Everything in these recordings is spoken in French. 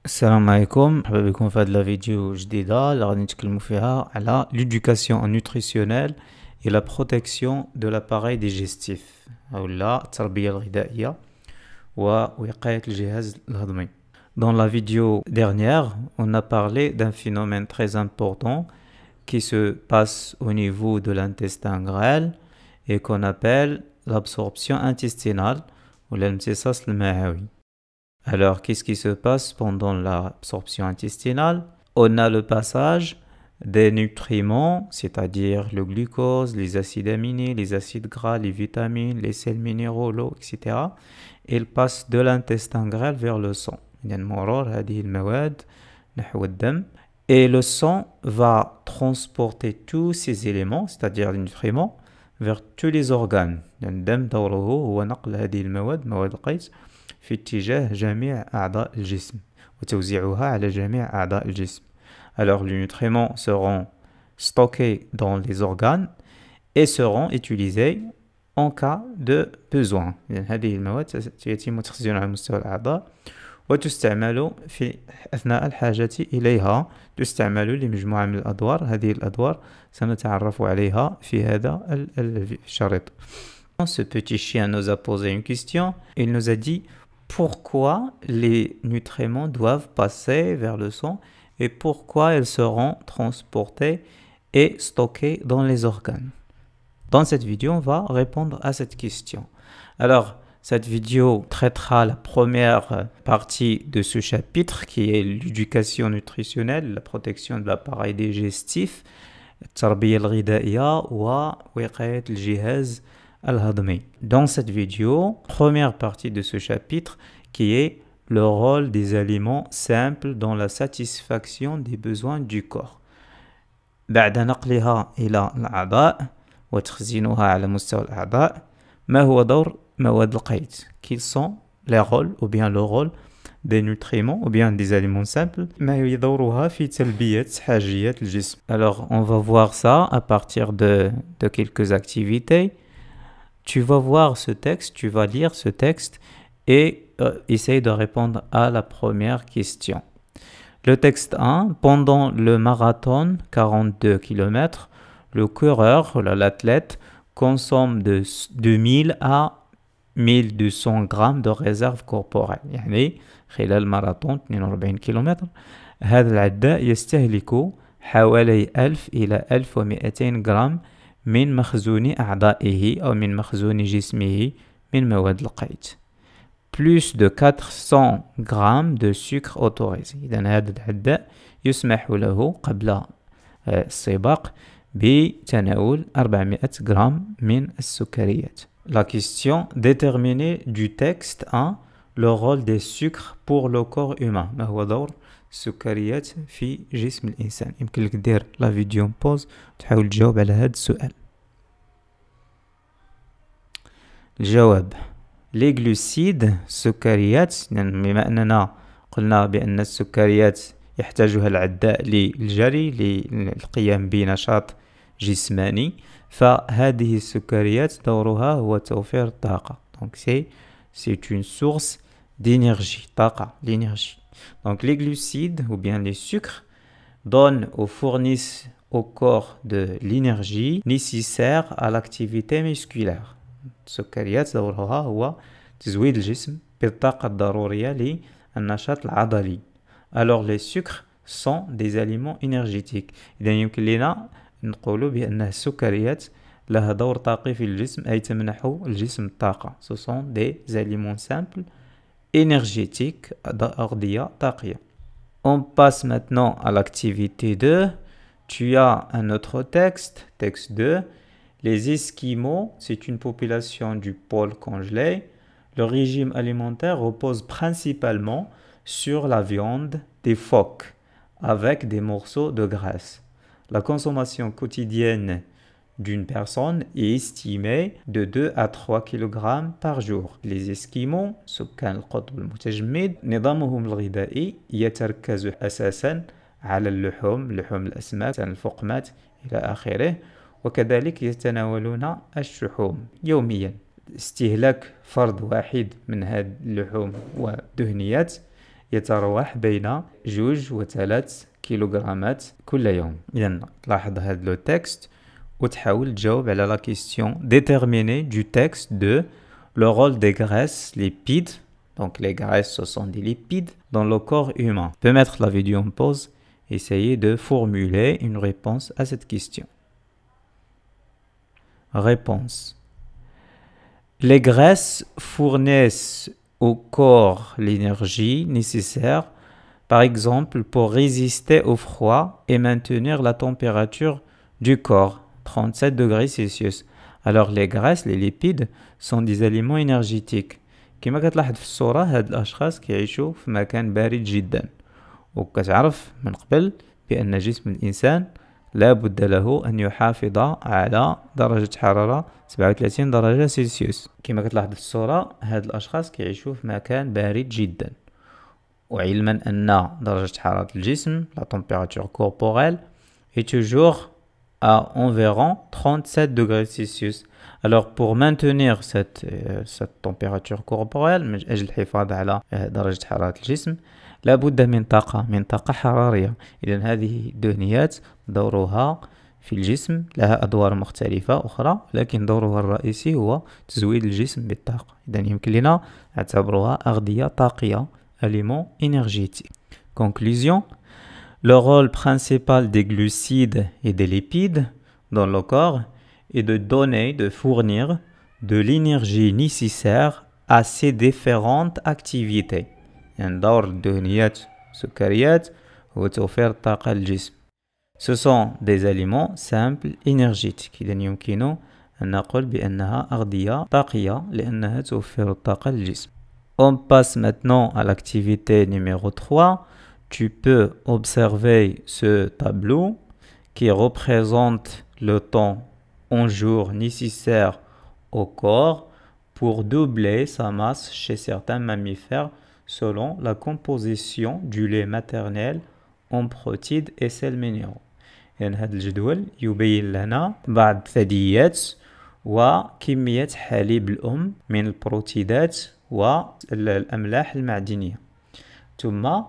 السلام عليكم، مرحبا بكم في هذه الفيديو جديدة اللي غادي نتكلموا فيها على l'éducation nutritionnelle et la protection de l'appareil digestif أو التربية الغذائية ووقاية الجهاز الهضمي. Dans la vidéo dernière, on a parlé d'un phénomène très important qui se passe au niveau de l'intestin grêle et qu'on appelle l'absorption intestinale ou l'amتصاص المعوي. Alors, qu'est-ce qui se passe pendant l'absorption intestinale? On a le passage des nutriments, c'est-à-dire le glucose, les acides aminés, les acides gras, les vitamines, les sels minéraux, l'eau, etc. Ils passent de l'intestin grêle vers le sang. Et le sang va transporter tous ces éléments, c'est-à-dire les nutriments, vers tous les organes. في اتجاه جميع أعضاء الجسم وتوزيعها على جميع أعضاء الجسم. Alors les nutriments seront stockés dans les organes et seront utilisés en cas de besoin. هذه المواد يتم تخزينها على مستوى الأعضاء وتستعمل في أثناء الحاجة إليها. تستعمل لمجموعة من الأدوار. هذه الأدوار سنتعرف عليها في هذا الشريط. Ce petit chien nous a posé une question. Il nous a dit pourquoi les nutriments doivent passer vers le sang et pourquoi ils seront transportés et stockés dans les organes. Dans cette vidéo, on va répondre à cette question. Alors, cette vidéo traitera la première partie de ce chapitre qui est l'éducation nutritionnelle, la protection de l'appareil digestif, التربية الغذائية ووقاية الجهاز الهضمي. Dans cette vidéo, première partie de ce chapitre qui est le rôle des aliments simples dans la satisfaction des besoins du corps. بعد نقلها إلى الأعضاء وتخزينها على مستوى الأعضاء، ما هو دور مواد القيد؟ Quels sont les rôles ou bien le rôle des nutriments ou bien des aliments simples؟ ما هي دورها في تلبية حاجيات الجسم؟ Alors on va voir ça à partir de quelques activités. Tu vas voir ce texte, tu vas lire ce texte et essaye de répondre à la première question. Le texte 1, pendant le marathon 42 km, le coureur, l'athlète, consomme de 2000 à 1200 grammes de réserve corporelle. يعني خلال الماراثون 42 كيلومتر هذا العداء يستهلك حوالي 1000 إلى 1200 جرام من مخزون أعضائه أو من مخزون جسمه من مواد القيد. Plus de 400 grammes de sucre autorisé. إذن هذا العداء يسمح له قبل السباق بتناول 400 جرام من السكريات. La question déterminée du texte 1, le rôle des sucres pour le corps humain. ما هو دور السكريات في جسم الإنسان؟ يمكن لك دير لا فيديو بوز وتحاول تجاوب على هذا السؤال. الجواب: les glucides السكريات، بما أننا قلنا بأن السكريات يحتاجها العداء للجري للقيام بنشاط جسماني، فهذه السكريات دورها هو توفير الطاقة. donc c'est une source d'énergie، طاقة، l'énergie. Donc les glucides ou bien les sucres donnent ou fournissent au corps de l'énergie nécessaire à l'activité musculaire. السكريات دورها هو تزويد الجسم بالطاقة الضرورية للنشاط العضلي. Alors les sucres sont des aliments énergétiques. إذا يمكن لنا نقول بأن السكريات لها دور طاقي في الجسم أي تمنح الجسم الطاقة. Ce sont des aliments simples énergétiques أغذية طاقية. On passe maintenant à l'activité 2. Tu as un autre texte, texte 2. Les Esquimaux, c'est une population du pôle congelé. Le régime alimentaire repose principalement sur la viande des phoques avec des morceaux de graisse. La consommation quotidienne d'une personne est estimée de 2 à 3 kg par jour. Les Esquimaux, سكان القطب المتجمد، نظامهم الغذائي يتركز أساساً على اللحوم، لحوم الأسماك، الفقمات إلى آخره، وكذلك يتناولون الشحوم يومياً. استهلاك فرد واحد من هذه اللحوم والدهنيات يتراوح بين 2 و 3 كيلوغرامات كل يوم. إذن تلاحظ هذا لو تكست وتحاول تجاوب على la question déterminée du texte de le rôle des graisses lipides. Donc les graisses, ce sont des lipides dans le corps humain. Tu peux mettre la vidéo en pause, essayer de formuler une réponse à cette question. Réponse. Les graisses fournissent au corps l'énergie nécessaire, par exemple, pour résister au froid et maintenir la température du corps, 37 degrés Celsius. Alors les graisses, les lipides, sont des aliments énergétiques. كما كتلاحظ في الصورة هاد الأشخاص كيعيشوا في مكان بارد جدا، وكتعرف من قبل بأن جسم الإنسان لا بد له أن يحافظ على درجة حرارة 37 درجة سلسيوس. كما كتلاحظ في الصورة هاد الأشخاص كيعيشوا في مكان بارد جدا، وعلما أن درجة حرارة الجسم la température corporelle est toujours à environ 37 degrés Celsius. Alors pour maintenir cette température corporelle من أجل الحفاظ على درجة حرارة الجسم لابد من طاقة حرارية. إذن هذه الدهنيات دورها في الجسم لها أدوار مختلفة أخرى، لكن دورها الرئيسي هو تزويد الجسم بالطاقة. إذن يمكن لنا نعتبرها أغذية طاقية aliments énergétiques. Conclusion. Le rôle principal des glucides et des lipides dans le corps est de fournir de l'énergie nécessaire à ces différentes activités. يعني دور الدهنيات والسكريات هو توفير الطاقة للجسم. Ce sont des aliments simples énergétiques. إذن يمكن أن نقول بأنها أغذية طاقية لأنها توفر الطاقة للجسم. On passe maintenant à l'activité numéro 3. Tu peux observer ce tableau qui représente le temps en jours nécessaire au corps pour doubler sa masse chez certains mammifères selon la composition du lait maternel en protéines et sels minéraux. يعني هذا الجدول يبين لنا بعض الثدييات وكمية حليب الأم من البروتيدات والأملاح المعدنية، ثم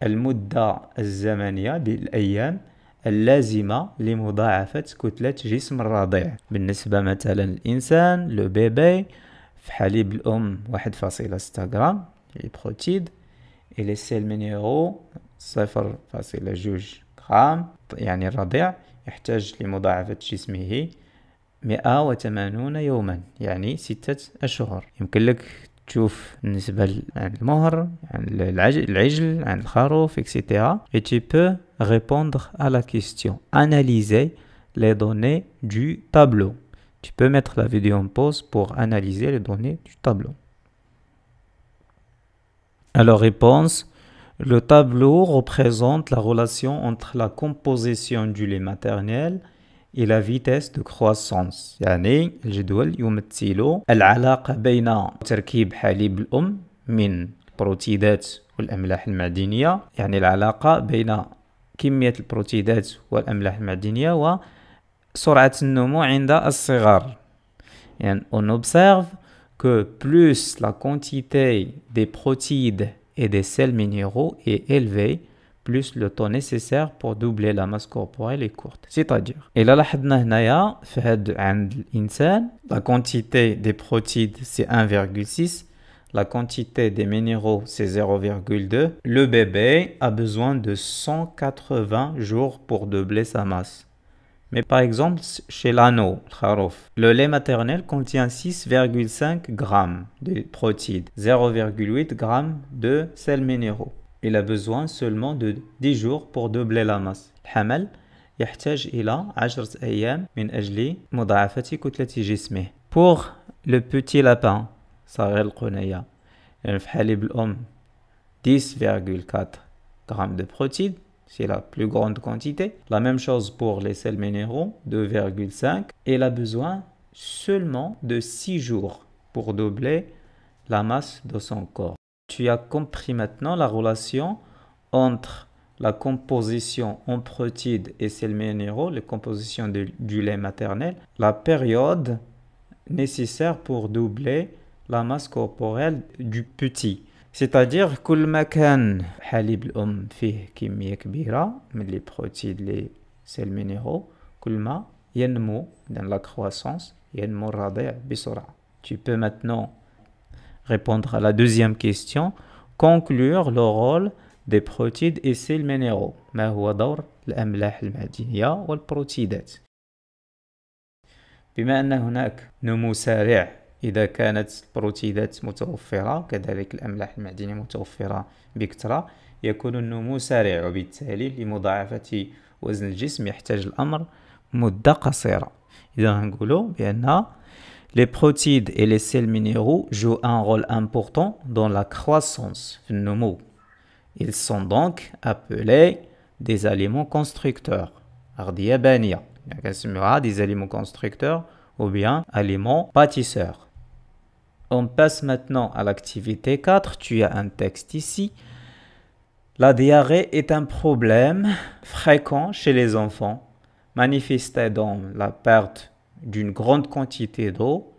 المدة الزمنية بالأيام اللازمة لمضاعفة كتلة جسم الرضيع. بالنسبة مثلا الإنسان لو بيبي في حليب الأم 1.6 غرام البروتيد، إلى السيل مينيرو 0.2 غرام، يعني الرضيع يحتاج لمضاعفة جسمه 180 يوما، يعني 6 أشهر. يمكن لك تشوف بالنسبة عن المهر، عن العجل، عن الخروف etc. Et tu peux répondre à la question. Analyser les données du tableau. Tu peux mettre la vidéo en pause pour analyser les données du tableau. Alors réponse. Le tableau représente la relation entre la composition du lait maternel et la vitesse de croissance. يعني الجدول يمثل العلاقة بين تركيب حليب الأم من البروتيدات والأملاح المعدنية، يعني العلاقة بين كمية البروتيدات والأملاح المعدنية وسرعة النمو عند الصغر. يعني on observe que plus la quantité des protéines et des sels minéraux est élevée, plus le temps nécessaire pour doubler la masse corporelle est courte. C'est-à-dire, et là لاحظنا هنايا في هاد عند الإنسان la quantité des protéines c'est 1,6, la quantité des minéraux c'est 0,2. Le bébé a besoin de 180 jours pour doubler sa masse. Mais par exemple, chez l'anneau, le lait maternel contient 6,5 grammes de protéines, 0,8 grammes de sels minéraux. Il a besoin seulement de 10 jours pour doubler la masse. الحمل يحتاج إلى 10 أيام من أجل مضاعفة كتلة جسمه. Pour le petit lapin صغير القنية، يعني في حليب الأم 10,4 grammes de protéines, c'est la plus grande quantité. La même chose pour les sels minéraux, 2,5. Il a besoin seulement de 6 jours pour doubler la masse de son corps. Tu as compris maintenant la relation entre la composition en protéines et sels minéraux, la composition du lait maternel, la période nécessaire pour doubler la masse corporelle du petit. C'est-à-dire كل ما كان حليب الأم فيه كمية كبيرة من les protéines les sels minéraux كل ما ينمو dans la croissance ينمو الرضيع بسرعة. Tu peux maintenant répondre à la deuxième question. Conclure le rôle des protéines et sels minéraux. ما هو دور الأملاح المعدنية والبروتيدات؟ بما أن هناك نمو سريع إذا كانت البروتيدات متوفرة كذلك الأملاح المعدنية متوفرة بكثرة يكون النمو سريع وبالتالي لمضاعفة وزن الجسم يحتاج الأمر مدة قصيرة. إذا نقولوا بأن les protéines et les sels minéraux jouent un rôle important dans la croissance في النمو. Ils sont donc appelés des aliments constructeurs. أغذية بانية. كنسميوها des aliments constructeurs ou bien aliments bâtisseurs. On passe maintenant à l'activité 4. Tu as un texte ici. La diarrhée est un problème fréquent chez les enfants, manifesté dans la perte d'une grande quantité d'eau.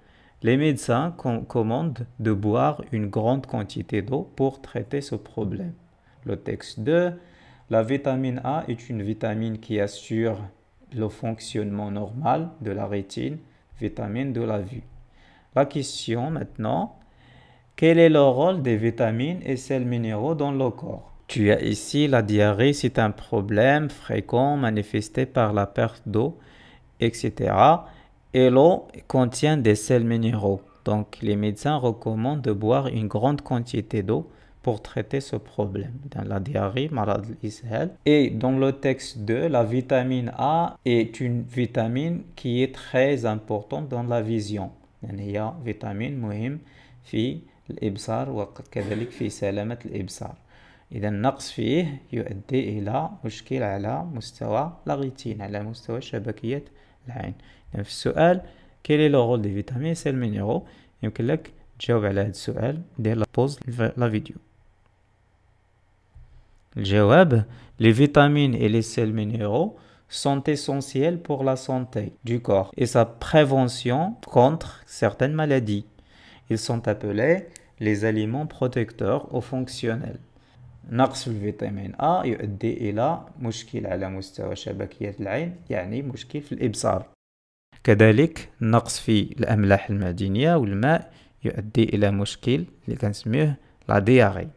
Les médecins commandent de boire une grande quantité d'eau pour traiter ce problème. Le texte 2. La vitamine A est une vitamine qui assure le fonctionnement normal de la rétine, vitamine de la vue. La question maintenant, quel est le rôle des vitamines et sels minéraux dans le corps? Tu as ici la diarrhée, c'est un problème fréquent manifesté par la perte d'eau, etc. Et l'eau contient des sels minéraux. Donc les médecins recommandent de boire une grande quantité d'eau pour traiter ce problème. Dans la diarrhée, marad al-ishal. Et dans le texte 2, la vitamine A est une vitamine qui est très importante dans la vision. هي فيتامين مهم في الإبصار وكذلك في سلامة الإبصار. إذا النقص فيه يؤدي إلى مشكل على مستوى الريتين على مستوى شبكية العين. في السؤال quel est le rôle des vitamines et sels minéraux يمكن لك تجاوب على هذا السؤال دير بوز لا فيديو. الجواب les vitamines et les sels minéraux sont essentiels pour la santé du corps et sa prévention contre certaines maladies. Ils sont appelés les aliments protecteurs ou fonctionnels. نقص في الفيتامين A يؤدي إلى مشكل على مستوى شبكية العين يعني مشكل في الإبصار. كذلك النقص في الأملاح المعدنية والماء يؤدي إلى مشكل اللي كنسميه لا دياري.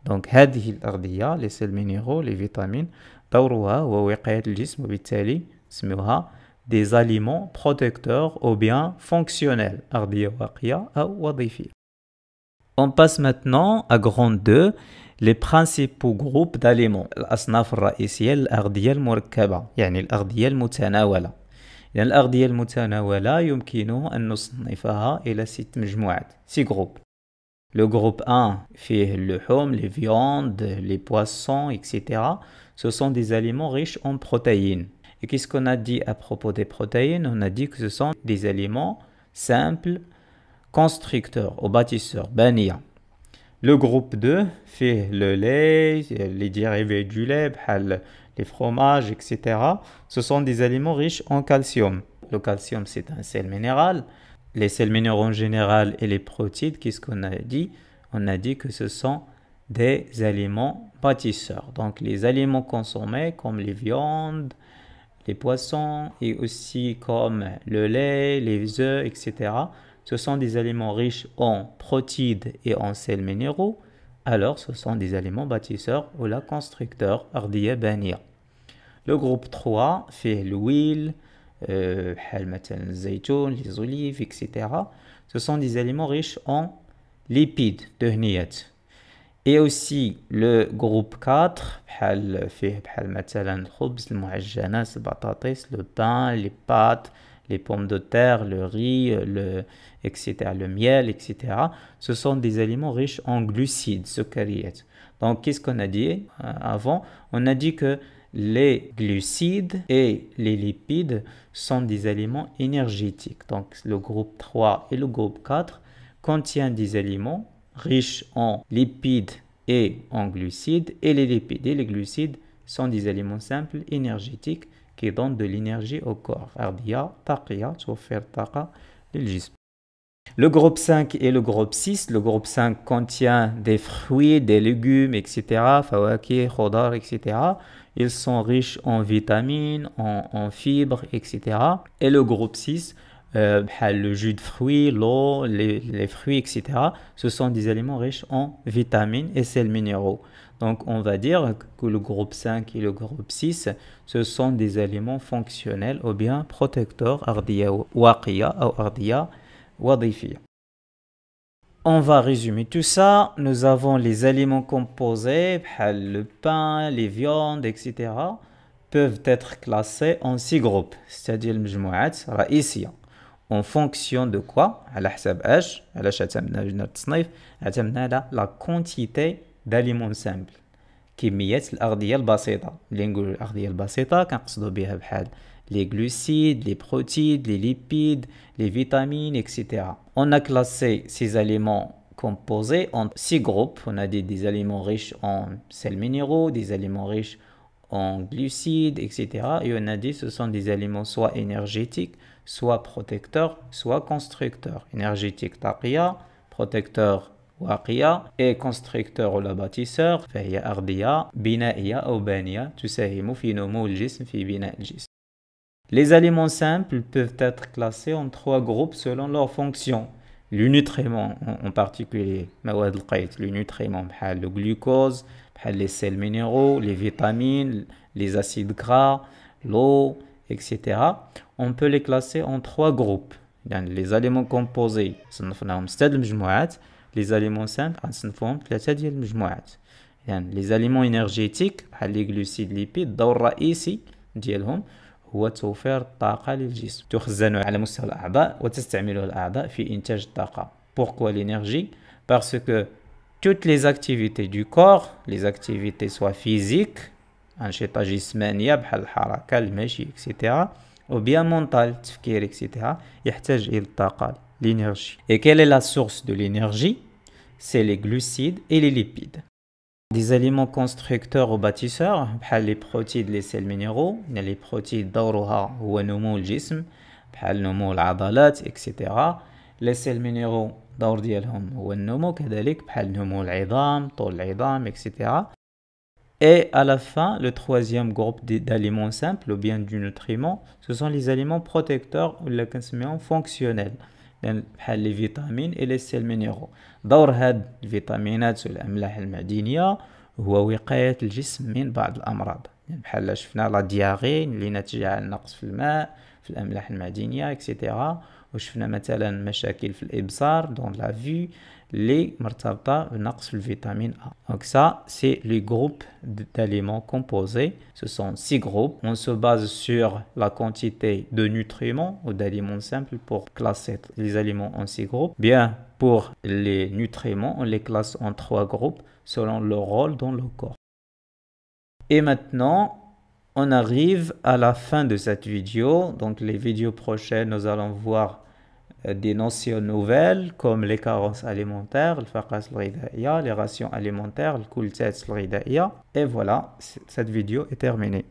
دونك هذه الأغذية les sels minéraux les vitamines دورها هو وقاية الجسم وبالتالي نسميوها des aliments protecteurs ou bien fonctionnels أغذية واقية أو وظيفية. On passe maintenant à grande 2 les principaux groupes d'aliments الأصناف الرئيسية للأغذية المركبة يعني الأغذية المتناولة. يعني الأغذية المتناولة يمكن أن نصنفها إلى 6 مجموعات 6 groupes. Le groupe 1 fait اللحوم, les viandes, les poissons, etc. Ce sont des aliments riches en protéines. Et qu'est-ce qu'on a dit à propos des protéines? On a dit que ce sont des aliments simples, constructeurs ou bâtisseurs, bania. Le groupe 2 fait le lait, les dérivés du lait, les fromages, etc. Ce sont des aliments riches en calcium. Le calcium, c'est un sel minéral. Les sels minéraux en général et les protéines, qu'est-ce qu'on a dit? On a dit que ce sont des aliments bâtisseurs. Donc les aliments consommés comme les viandes, les poissons et aussi comme le lait, les œufs, etc. Ce sont des aliments riches en protéines et en sels minéraux. Alors ce sont des aliments bâtisseurs ou la constructeur أغذية بانية. Le groupe 3 fait l'huile, مثلا الزيتون, les olives, etc. Ce sont des aliments riches en lipides, دهنيات. Et aussi le groupe 4 فيه مثلا الخبز, المعجنات, البطاطس, le pain, les pâtes, les pommes de terre, le riz, etc., le miel, etc. Ce sont des aliments riches en glucides, سكريات. Donc qu'est-ce qu'on a dit avant? On a dit que les glucides et les lipides sont des aliments énergétiques. Donc le groupe 3 et le groupe 4 contiennent des aliments riches en lipides et en glucides. Et les lipides et les glucides sont des aliments simples énergétiques qui donnent de l'énergie au corps. أغذية طاقية توفر طاقة للجسم. Le groupe 5 et le groupe 6. Le groupe 5 contient des fruits, des légumes, etc. Fawakih, khudar, etc. Ils sont riches en vitamines, en fibres, etc. Et le groupe 6, le jus de fruits, l'eau, les fruits, etc. Ce sont des aliments riches en vitamines et sels minéraux. Donc on va dire que le groupe 5 et le groupe 6, ce sont des aliments fonctionnels ou bien protecteurs, ardiya waqiya ou ardiya wadifiya. On va résumer tout ça. Nous avons les aliments composés, le pain, les viandes, etc. peuvent être classés en 6 groupes, c'est-à-dire المجموعات رئيسية. En fonction de quoi؟ على حسب ايش؟ علاش اعتمدنا لجنة التصنيف؟ اعتمدنا على la quantité d'aliments simples. كميات الأغذية البسيطة. اللي نقولوا الأغذية البسيطة كنقصدوا بها بحال les glucides, les protéines, les lipides, les vitamines, etc. On a classé ces aliments composés en 6 groupes. On a dit des aliments riches en sels minéraux, des aliments riches en glucides, etc. Et on a dit que ce sont des aliments soit énergétiques, soit protecteurs, soit constructeurs. Énergétique taqiya, protecteur واقية et constructeur ولا bâtisseur فهي أغذية بنائية أو بانية تساهم في نمو الجسم في بناء الجسم. Les aliments simples peuvent être classés en 3 groupes selon leur fonction. Le nutriment en particulier, le nutriment, le glucose, les sels minéraux, les vitamines, les acides gras, l'eau, etc. On peut les classer en 3 groupes. Les aliments composés, les aliments simples, les aliments énergétiques, les glucides, lipides, الدور الرئيسي ديالهم هو توفير الطاقة للجسم تخزن على مستوى الأعضاء وتستعمله الأعضاء في إنتاج الطاقة. Pourquoi l'énergie? Parce que toutes les activités du corps, les activités soit physiques, أنشطة جسمانية بحال الحركة المشي etc. ou bien mentale, التفكير etc. يحتاج إلى الطاقة l'énergie. Et quelle est la source de l'énergie? C'est les glucides et les lipides. Des aliments constructeurs ou bâtisseurs, les protéines, les sels minéraux, les protéines دورها هو نمو الجسم بحال نمو العضلات etc. Les sels minéraux دور ديالهم هو النمو كذلك بحال نمو العظام طول العظام etc. Et à la fin, le troisième groupe d'aliments simples ou bien du nutriment, ce sont les aliments protecteurs ou les fonctionnels. بحال les vitamines et les sels minéraux. دور هاد الفيتامينات والأملاح المعدنية هو وقاية الجسم من بعض الأمراض. يعني بحال شفنا لا دياغي اللي ناتجة عن نقص في الماء في الأملاح المعدنية etc. وشفنا مثلا مشاكل في الإبصار دون لا فيو اللي مرتبطة بنقص في الفيتامين A. Donc ça, c'est les groupes d'aliments composés. Ce sont 6 groupes. On se base sur la quantité de nutriments ou d'aliments simples pour classer les aliments en 6 groupes. Bien, pour les nutriments, on les classe en 3 groupes selon leur rôle dans le corps. Et maintenant, on arrive à la fin de cette vidéo. Donc les vidéos prochaines, nous allons voir des notions nouvelles comme les carences alimentaires, les rations alimentaires, et voilà, cette vidéo est terminée.